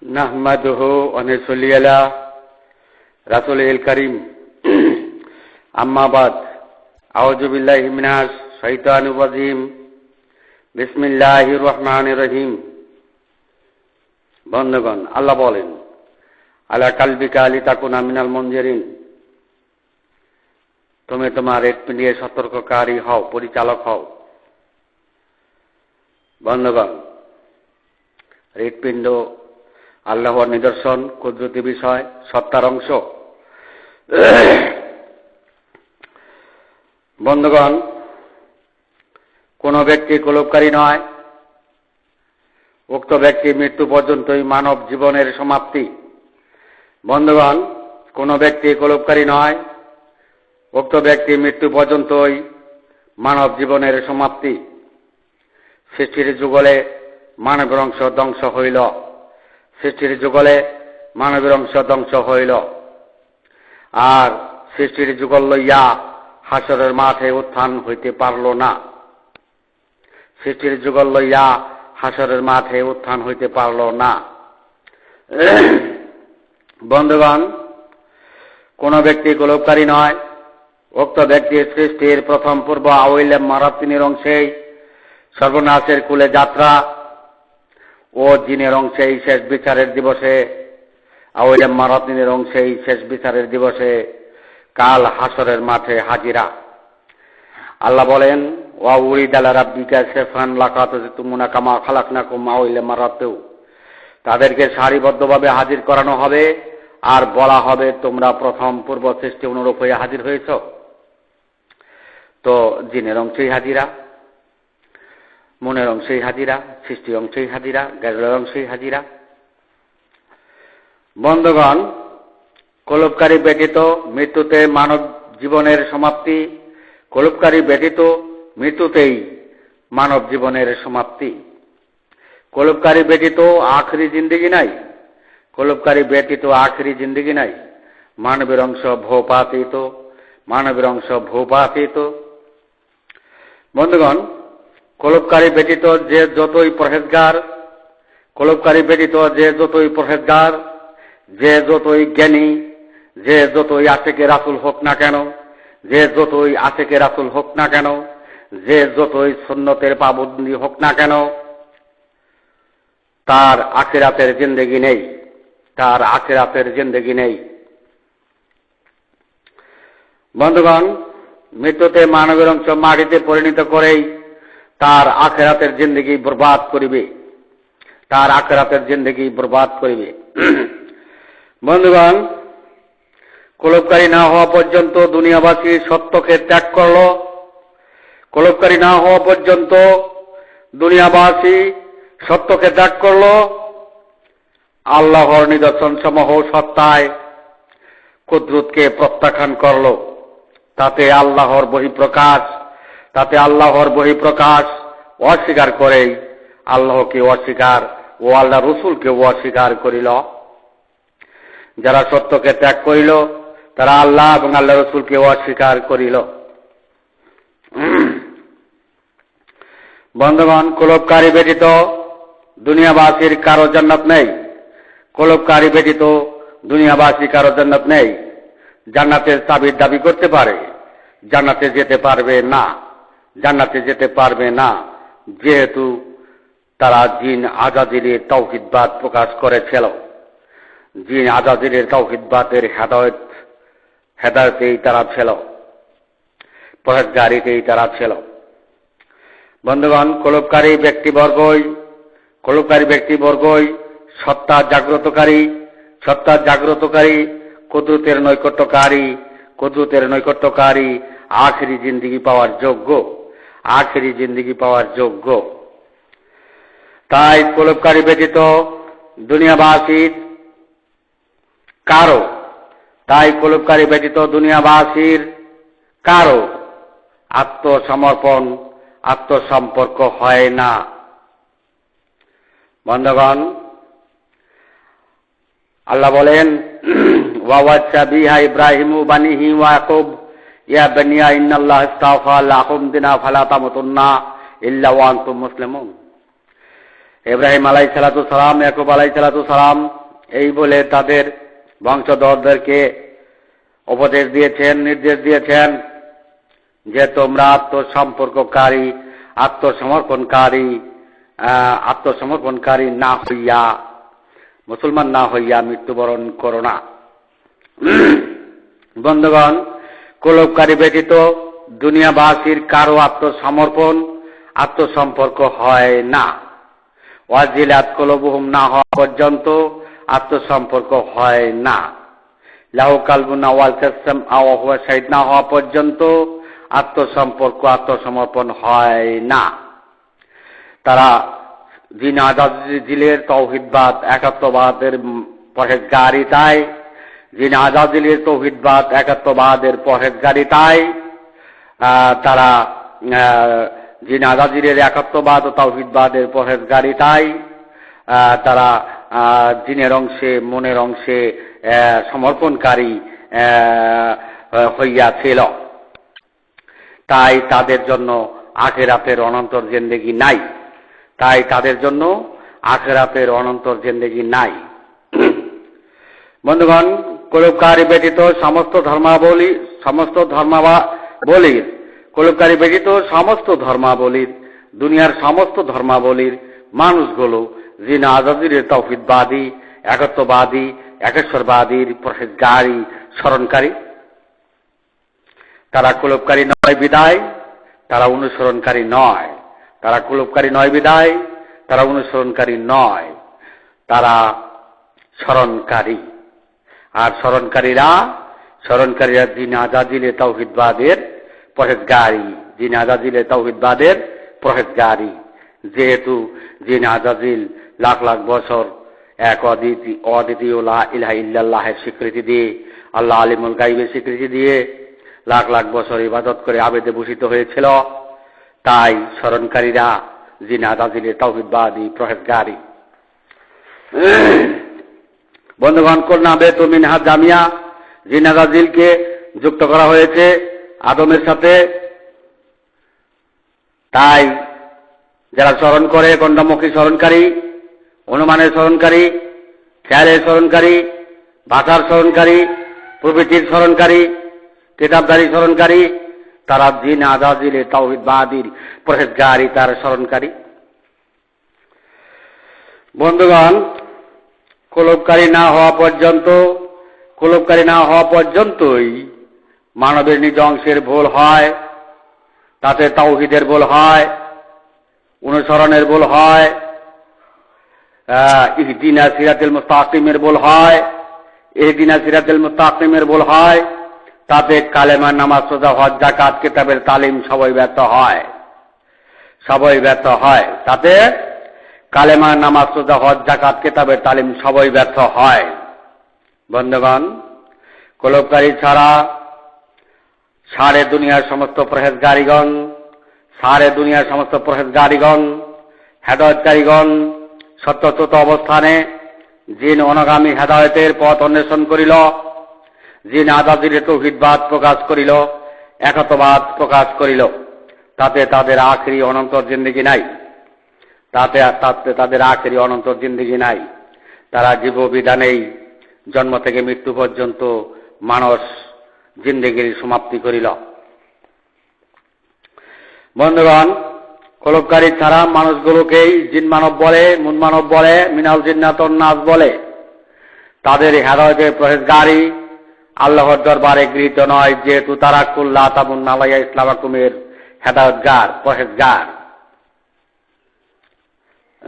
নাহমাদুহু ওয়া নুসাল্লি আলা রাসূলিল কারীম আম্মা বাদ আউযু বিল্লাহি মিনাশ শাইতানির রাজীম বিসমিল্লাহির রহমানির রহিম। বন্ধুগণ, আল্লাহ বলেন, আলা কালবিকা লিতাকুনা মিনাল মুনজিরিন, তুমি তোমার হৃৎপিণ্ডে সতর্ককারী হও, পরিচালক হও। বন্ধুগণ, হৃৎপিণ্ড আল্লাহর নিদর্শন, কুদরতি বিষয়, সত্তার অংশ। বন্ধুগণ, কোন ব্যক্তি কলবকারী নয়। উক্ত ব্যক্তি মৃত্যু পর্যন্তই মানব জীবনের সমাপ্তি। বন্ধুগণ, কোন ব্যক্তি কলবকারী নয়। উক্ত ব্যক্তি মৃত্যু পর্যন্তই মানব জীবনের সমাপ্তি। সৃষ্টির যুগলে মানবের অংশ ধ্বংস হইল। সৃষ্টির যুগলে মানবের অংশ ধ্বংস হইল। আর সৃষ্টির যুগল লইয়া হাসরের মাঠে উত্থান হইতে পারল না। সৃষ্টির যুগল লইয়া হাসরের মাঠে উত্থান হইতে পারল না। বন্ধুগণ, কোন ব্যক্তি কলবকারী নয়। উক্ত ব্যক্তির সৃষ্টির প্রথম পূর্ব আওয়াইলে মারাতিনের অংশেই সর্বনাশের কুলে যাত্রা ও জিনের অংশেই শেষ বিচারের দিবসে, আওয়াইলে মারাতিনের অংশেই শেষ বিচারের দিবসে কাল হাসরের মাঠে হাজিরা। আল্লাহ বলেন, ওয়া উরিদা আলা রাব্বিকা সাফান লাকাতুমুনা কামা খালাকনাকুম আওয়াইলে মারাতেও, তাদেরকে সারিবদ্ধভাবে হাজির করানো হবে আর বলা হবে, তোমরা প্রথম পূর্ব সৃষ্টি অনুরূপ হয়ে হাজির হয়েছ। তো জিনের অংশেই হাজিরা, মনের অংশেই হাজিরা, সৃষ্টি অংশেই হাজিরা, জ্ঞানের অংশেই হাজিরা। বন্ধুগণ, কলবকারী ব্যতীত মৃত্যুতে মানব জীবনের সমাপ্তি। কলবকারী ব্যতীত মৃত্যুতেই মানব জীবনের সমাপ্তি। কলবকারী ব্যতীত আখরি জিন্দেগি নাই। কলবকারী ব্যতীত আখরি জিন্দেগি নাই। মানবের অংশ ভূপাতিত, মানবের অংশ ভূপাতিত। বন্ধুগণ, কলবকারী ব্যতীত যে যতই পরহেজগার, কলবকারী ব্যতীত যে যতই পরহেজগার, যে যতই জ্ঞানী, যে যতই আশেকে রাসূল হোক না কেন, যে যতই আশেকে রাসূল হোক না কেন, যে যতই সুন্নতের পাবন্দী হোক না কেন, তার আখিরাতের জিন্দেগি নেই। তার আখিরাতের জিন্দেগি নেই। বন্ধুগণ, মৃত্যুতে মানবের অংশ মাটিতে পরিণত করেই তার আখিরাতের জিন্দেগি বরবাদ করিবে। তার আখিরাতের জিন্দেগি বরবাদ করিবে। বন্ধুগণ, কলবকারী না হওয়া পর্যন্ত দুনিয়াবাসী সত্যকে ত্যাগ করল। কলবকারী না হওয়া পর্যন্ত দুনিয়াবাসী সত্যকে ত্যাগ করল। আল্লাহর নিদর্শন সমূহ সত্তায় কুদরতকে প্রত্যাখ্যান করল। তাতে আল্লাহর বহিঃপ্রকাশ অস্বীকার করেই আল্লাহকে অস্বীকার ও আল্লাহ রসুলকে অস্বীকার করিল। যারা সত্যকে ত্যাগ করিল তারা আল্লাহ এবং আল্লাহ রসুলকে অস্বীকার করিল। বন্ধুগণ, কলবকারী ব্যতীত দুনিয়াবাসীর কারো জান্নাত নেই। কলবকারী ব্যতীত দুনিয়াবাসী কারো জান্নাত নেই। জান্নাতের চাবির দাবি করতে পারে, জান্নাতে যেতে পারবে না। জান্নাতে যেতে পারবে না, যেহেতু তারা জিন আজাজিরের তাওহীদবাদ প্রকাশ করেছিল। জিন আজাজিরের তাওহীদবাদের হেদায়েতেই তারা ছিল, পরহেজগারিতেই তারা ছিল। বন্ধুগণ, কলবকারী ব্যক্তিবর্গই সত্তা জাগ্রতকারী, কুদরতের নৈকট্যকারী, আখেরি জিন্দেগি পাওয়ার যোগ্য। তাই কলবকারী ব্যতীত দুনিয়াবাসীর কারো আত্মসম্পর্ক হয় না। বন্ধুগণ, আল্লাহ বলেন, ওয়াওয়াসা বিহা ইব্রাহিমু বানিহি ওয়া ইয়াকুব ইয়া বানিয়া ইন্নাল্লাহা ইসতাফা লাকুম দিনা ফালা তামুতুন্না ইল্লা ওয়া আনতুম মুসলিমুন। ইব্রাহিম আলাইহিসসালাম, ইয়াকুব আলাইহিসসালাম এই বলে তাদের বংশধরদেরকে উপদেশ দিয়েছেন, নির্দেশ দিয়েছেন যে তোমরা আত্মসমর্পণকারী না হইয়া, মুসলমান না হইয়া মৃত্যুবরণ করো না। বন্ধুগণ, কুলুপকারী ব্যতীত দুনিয়াবাসীর কারো আত্মসম্পর্ক হয় না। ওয়াজিলাত কুলুবুহুম না হওয়া পর্যন্ত আত্মসম্পর্ক হয় না। লাহু কালবুন ওয়াল তাসম আও হুয়া শাহিদ না হওয়া পর্যন্ত আত্মসমর্পণ হয় না। তারা জিন আজাজিলের তাওহীদবাদ একাত্মবাদের পরহেজগারিতায়, জিন আজাজিলের তাওহীদবাদ একাত্মবাদের পরহেজগারিতায় তারা জিন আজাজিলের একাত্মবাদ ও তাওহীদবাদের পরহেজগারিতায় তারা জিনের অংশে মনের অংশে সমর্পণকারী হইয়াছিল। তাই তাদের জন্য আখিরাতের অনন্তর জিন্দেগি নাই। বন্ধুগণ, কুলুপকারী ব্যতীত সমস্ত ধর্মাবলীর দুনিয়ার সমস্ত ধর্মাবলীর মানুষগুলো জিন আজাজিলের তাওহীদবাদী, একত্ববাদী, একেশ্বরবাদীর পরহেজগারী, স্মরণকারী। তারা কুলুপকারী নয় বিদায় তারা অনুসরণকারী নয়। তারা কুলুপকারী নয় বিদায় তারা অনুসরণকারী নয়, তারা স্মরণকারী। আর স্মরণকারীরা জিন আজাজিলের তাওহীদবাদের পরহেজগারী। যেহেতু জিন আজাজিল লাখ লাখ বছর এক অদ্বিতীয় লা ইলাহা ইল্লাল্লাহের স্বীকৃতি দিয়ে, আল্লাহ আলিমুল গায়বের স্বীকৃতি দিয়ে লাখ লাখ বছর ইবাদত করে আবেদে ভূষিত হয়েছিল। তাই স্মরণকারীরা জিন আজাজিলের তাওহীদবাদী, পরহেজগারী। বন্ধুগণ, কন্যা বেতুল মিনহাজ জামিয়া জিন আজাজিলকে যুক্ত করা হয়েছে আদমের সাথে। তাই যারা স্মরণ করে, গণ্ডমুখী স্মরণকারী, অনুমানের স্মরণকারী, খেয়ালের স্মরণকারী, ভাষার স্মরণকারী, প্রভৃতির স্মরণকারী, কিতাবধারী স্মরণকারী, তারা জিন আজাজিলের তাওহীদবাদীর পরহেজগারী, তার স্মরণকারী। বন্ধুগণ, কুলুপকারী না হওয়া পর্যন্তই মানবের নিজ অংশের ভুল হয়, তাতে তাওহীদের ভুল হয়, অনুসরণের ভুল হয়, ইহদিনা সিরাতুল মুস্তাকিমের ভুল হয়, তাতে কালেমা, নামাজ, রোজা, হজ, যাকাত, কিতাবের তালিম সবই ব্যর্থ হয়। তাতে কালেমা, নামাজ, রোজা, হজ, যাকাত, কিতাবের তালিম সবই ব্যর্থ হয়। বন্ধুগণ, কুলুপকারী ছাড়া সারে দুনিয়ার সমস্ত পরহেজগারিগণ, হেদায়েতকারীগণ সত্যচ্যুত অবস্থানে জিন অনগামী হেদায়েতের পথ অন্বেষণ করিল, জিন আজাজিলের তাওহীদবাদ প্রকাশ করিল, একত্ববাদ প্রকাশ করিল। তাতে তাদের আখিরি অনন্তর জিন্দেগি নাই। তারা জীববিধানেই জন্ম থেকে মৃত্যু পর্যন্ত মানস জিন্দেগির সমাপ্তি করিল। বন্ধুগণ, কুলুপকারী ছাড়া মানুষগুলোকেই জিন মানব বলে, মুন মানব বলে, মিনাল জিন্নাত ওয়ান নাস বলে। তাদের হেদায়েতের পরহেজগারী আল্লাহর দরবারে গৃহীত নয়, যেহেতু তারা কুল্লা তামুন আলাইয়া ইসলামাকুমের হেদায়েতগার, পরহেজগার,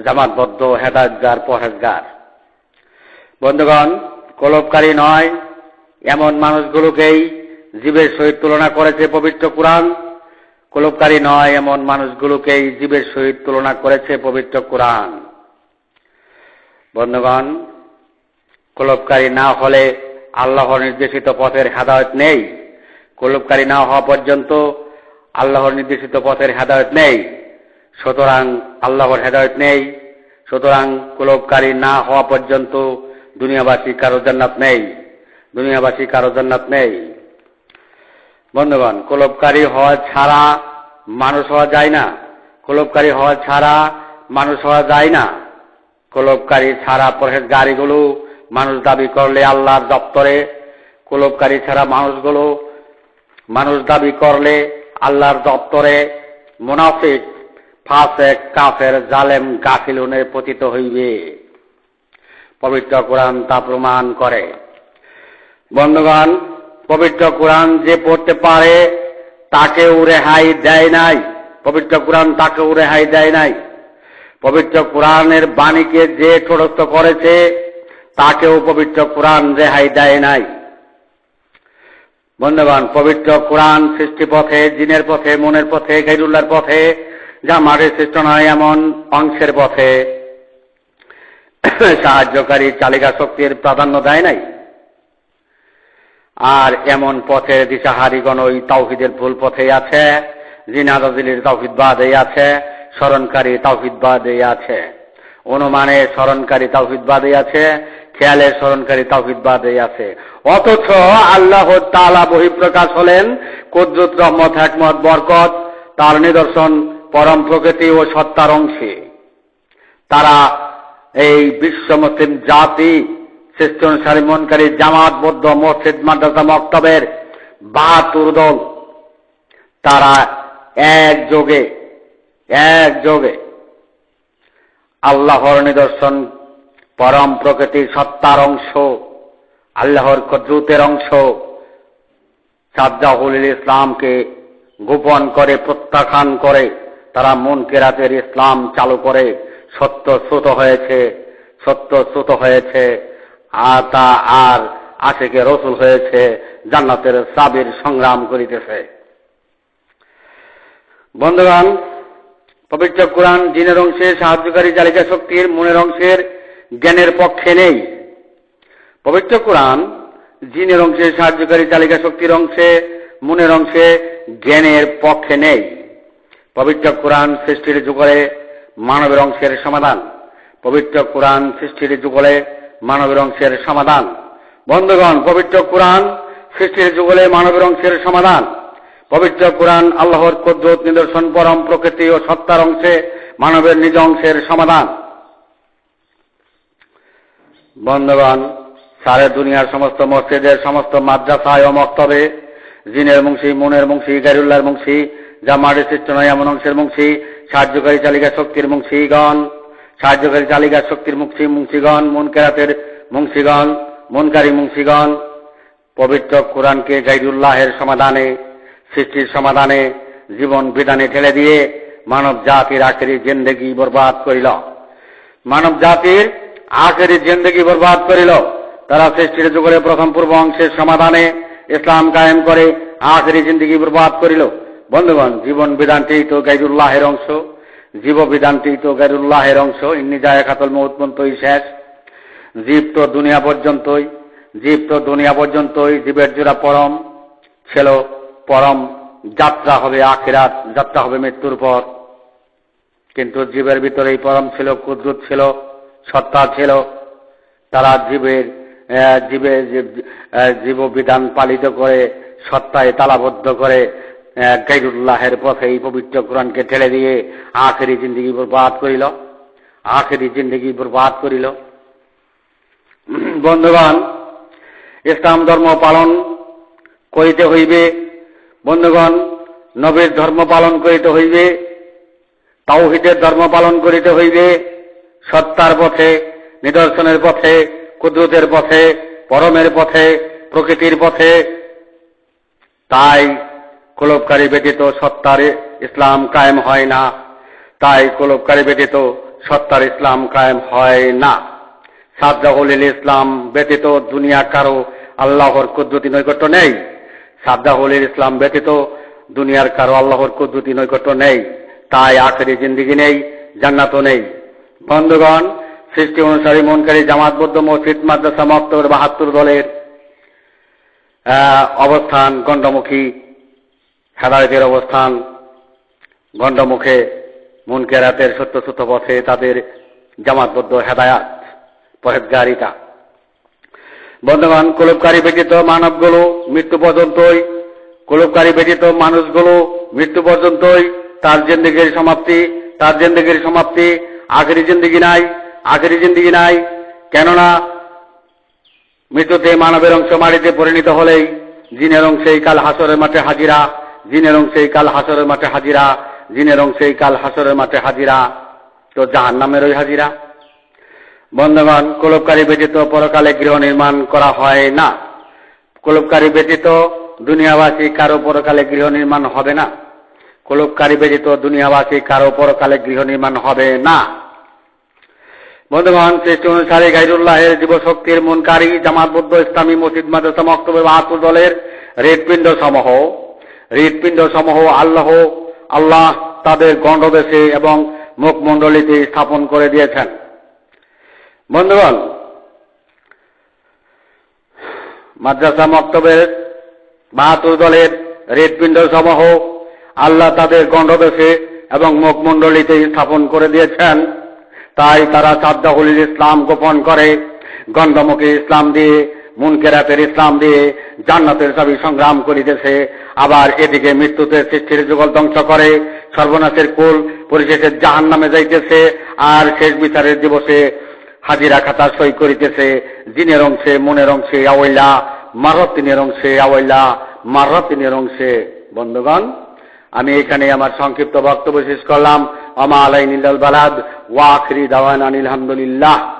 জামাতবদ্ধ হেদায়েতগার, পরহেজগার। বন্ধুগণ, কুলুপকারী নয় এমন মানুষগুলোকেই জীবের সহিত তুলনা করেছে পবিত্র কুরআন। কুলুপকারী নয় এমন মানুষগুলোকেই জীবের সহিত তুলনা করেছে পবিত্র কুরআন। বন্ধুগণ, কুলুপকারী না হলে আল্লাহর নির্দেশিত পথের হেদায়েত নেই। কুলুপকারী না হওয়া পর্যন্ত আল্লাহর নির্দেশিত পথের হেদায়েত নেই। সুতরাং আল্লাহর হেদায়েত নেই। সুতরাং কুলুপকারী না হওয়া পর্যন্ত দুনিয়াবাসী কারো জান্নাত নেই। বন্ধুগণ, কুলুপকারী হওয়া ছাড়া মানুষ হওয়া যায় না। কুলোপকারী ছাড়া পরহেজগারিগুলো মানুষ দাবি করলে আল্লাহর দপ্তরে, কুলোপকারী ছাড়া মানুষ দাবি করলে আল্লাহর দপ্তরে মুনাফিক, ফাসেক, কাফের, জালেম, গাফিলুনে পতিত হইবে। পবিত্র কোরআন তা প্রমাণ করে। বন্ধুগণ, পবিত্র কোরআন যে পড়তে পারে তাকেও রেহাই দেয় নাই। পবিত্র কোরআন তাকেও রেহাই দেয় নাই। পবিত্র কোরআনের বাণীকে যে ঠোঁটস্থ করেছে তাকেও পবিত্র কোরআন রেহাই দেয় নাই। বন্ধুগণ, পবিত্র কোরআন সৃষ্টিপথে, জিনের পথে, মনের পথে, গায়রুল্লাহর পথে, যা মাঠে সৃষ্ট নয় এমন অংশের পথে সাহায্যকারী চালিকা শক্তির প্রাধান্য দেয় নাই। আর এমন পথের দিশাহারিগণ ওই তাওহীদের ভুল পথেই আছে, জিনাদাদিলির তাওহীদবাদেই আছে, স্মরণকারী তাওহীদবাদেই আছে, অনুমানে স্মরণকারী তাওহীদবাদেই আছে, খেয়ালের স্মরণকারী তাওহীদবাদেই আছে। অথচ আল্লাহ তাআলা বহিঃপ্রকাশ হলেন কুদরত, রহমত, হিকমত, বরকত, তার নিদর্শন, পরম প্রকৃতি ও সত্তার অংশে। তারা এই বিশ্ব মুসলিম জাতি, সৃষ্টি অনুসারী মনকারী জামাতবদ্ধ মসজিদ, মাদ্রাসা, মক্তবের ৭২ দল, তারা একযোগে আল্লাহর নিদর্শন, পরম প্রকৃতির সত্তার অংশ, আল্লাহর কুদরতের অংশ সাজ্জাহুল ইসলামকে গোপন করে, প্রত্যাখ্যান করে তারা মুনকিরাতের ইসলাম চালু করে সত্যচ্যুত হয়েছে, আর তা আর আশিকে রসুল হয়েছে, জান্নাতের চাবির সংগ্রাম করিতেছে। বন্ধুগণ, পবিত্র কোরআন জিনের অংশে সাহায্যকারী চালিকা শক্তির, মনের অংশের জ্ঞানের পক্ষে নেই। পবিত্র কোরআন জিনের অংশে সাহায্যকারী চালিকা শক্তির অংশে, মনের অংশে জ্ঞানের পক্ষে নেই। পবিত্র কোরআন সৃষ্টির যুগলে মানবের অংশের সমাধান। পবিত্র কোরআন সৃষ্টির যুগলে মানবের অংশের সমাধান। বন্ধুগণ, পবিত্র কোরআন সৃষ্টির যুগলে মানবের অংশের সমাধান। পবিত্র কোরআন আল্লাহর কুদরত, নিদর্শন, পরম প্রকৃতি ও সত্তার অংশে মানবের নিজ অংশের সমাধান। বন্ধুগণ, সারে দুনিয়ার সমস্ত মসজিদের, সমস্ত মাদ্রাসায় ও মক্তবে জিনের মুংশি, মনের মুংশি, গায়রুল্লাহর মুংশি, যা মাঠে সৃষ্ট নয় এমন অংশের মুংশি, সাহায্যকারী চালিকা শক্তির মুংশিগণ, সাহায্যকারী চালিকা শক্তির মুংশিগণ, মুনকিরাতের মুংশিগণ, মুনকারী মুংশিগণ পবিত্র কোরআনকে গায়রুল্লাহের সমাধানে, সৃষ্টির সমাধানে, জীবন বিধানে ঠেলে দিয়ে মানব জাতির আখেরি জিন্দেগি বরবাদ করিল। মানব জাতির আখেরি জিন্দেগি বরবাদ করিল। তারা সৃষ্টির যুগলে প্রথম পূর্ব অংশের সমাধানে ইসলাম কায়েম করে আখেরি জিন্দেগি বরবাদ করিল। বন্ধুগণ, জীবন বিধানটি তো গায়রুল্লাহের অংশ, জীব বিধানটি তো গায়রুল্লাহের অংশ। ইন্নী জায়কাতুল মউত পর্যন্তই শেষ। জীব তো দুনিয়া পর্যন্তই, জীবের জোড়া পরম ছিল, পরম যাত্রা হবে আখিরাত, যাত্রা হবে মৃত্যুর পর। কিন্তু জীবের ভিতরেই পরম ছিল, কুদরত ছিল, সত্তা ছিল। তারা জীব বিধান পালিত করে, সত্তায় তালাবদ্ধ করে গায়রুল্লাহের পথে এই পবিত্র কোরআনকে ঠেলে দিয়ে আখেরি জিন্দেগি বরবাদ করিল। বন্ধুগণ, ইসলাম ধর্ম পালন করিতে হইবে। বন্ধুগণ, নবীর ধর্ম পালন করিতে হইবে, তাওহীদের ধর্ম পালন করিতে হইবে, সত্তার পথে, নিদর্শনের পথে, কুদরতের পথে, পরমের পথে, প্রকৃতির পথে। তাই কুলোপকারী ব্যতীত সত্তার ইসলাম কায়েম হয় না। সাজ্জাহুল ইসলাম ব্যতীত দুনিয়া কারো আল্লাহর কুদরতি নৈকট্য নেই। সাজ্জাহুল ইসলাম ব্যতীত দুনিয়ার কারো আল্লাহর কুদরতি নৈকট্য নেই। তাই আখেরি জিন্দেগি নেই, জান্নাতও নেই। বন্ধুগণ, সৃষ্টি অনুসারী মনকারী জামাতবদ্ধ মসজিদ, মাদ্রাসা, মক্তবের ৭২ দলের অবস্থান গণ্ডমুখী, হেদায়েতের অবস্থান গণ্ডমুখে, মুনকিরাতের সত্যচ্যুত পথে তাদের জামাতবদ্ধ হেদায়াত, পরহেজগারিতা। বন্ধুগণ, কুলোপকারী ব্যতীত মানবগুলো মৃত্যু পর্যন্তই, কুলোপকারী ব্যতীত মানুষগুলো মৃত্যু পর্যন্তই তার জিন্দেগির সমাপ্তি, আখেরি জিন্দেগি নাই। আখেরি জিন্দিগি নাই। কেননা মৃত্যুতে মানবের অংশ মাটিতে পরিণত হলেই জিনের অংশেই কাল হাসরের মাঠে হাজিরা, জিনের অংশেই কাল হাসরের মাঠে হাজিরা, জিনের অংশেই কাল হাসরের মাঠে হাজিরা, তো জাহান্নামের ওই হাজিরা। বন্ধুগণ, কলবকারী ব্যতীত পরকালে গৃহ নির্মাণ করা হয় না। কলবকারী ব্যতীত দুনিয়াবাসী কারো পরকালে গৃহ নির্মাণ হবে না। কলবকারী ব্যতীত দুনিয়াবাসী কারো পরকালে গৃহ নির্মাণ হবে না। বন্ধুগণ, সৃষ্টি অনুসারী গাইরুল্লাহের যুবশক্তির মুনকারী জামাতবদ্ধ ইসলামী মসজিদ মাদ্রাসা মক্তবে বাহাত্তর দলের হৃৎপিণ্ড সমূহ আল্লাহ তাদের গণ্ডদেশে এবং মুখমণ্ডলীতে স্থাপন করে দিয়েছেন। বন্ধুগণ, মাদ্রাসা মক্তবের 72 দলের হৃৎপিণ্ড সমূহ আল্লাহ তাদের গণ্ডদেশে এবং মুখমণ্ডলীতে স্থাপন করে দিয়েছেন। তাই তারা সাদ্দাহুল ইসলাম গোপন করে, গন্ধমুখী ইসলাম দিয়ে, মুনকেরাতের ইসলাম দিয়ে জান্নাতের চাবি সংগ্রাম করিতেছে। আবার এদিকে মৃত্যুতে সৃষ্টির যুগল ধ্বংস করে সর্বনাশের কুল পরিশেষে জাহান্নামে যাইতেছে। আর শেষ বিচারের দিবসে হাজিরা খাতা সই করিতেছে। জিনের অংশে, মনের অংশে আওয়াইলা, মারতিনের অংশে আওয়াইলা, মারতিনের অংশে। বন্ধুগণ, আমি এখানে আমার সংক্ষিপ্ত বক্তব্য শেষ করলাম। আমা আলাইনিল বালাদ ওয়া আখিরি দাওয়ানা আলহামদুলিল্লাহ।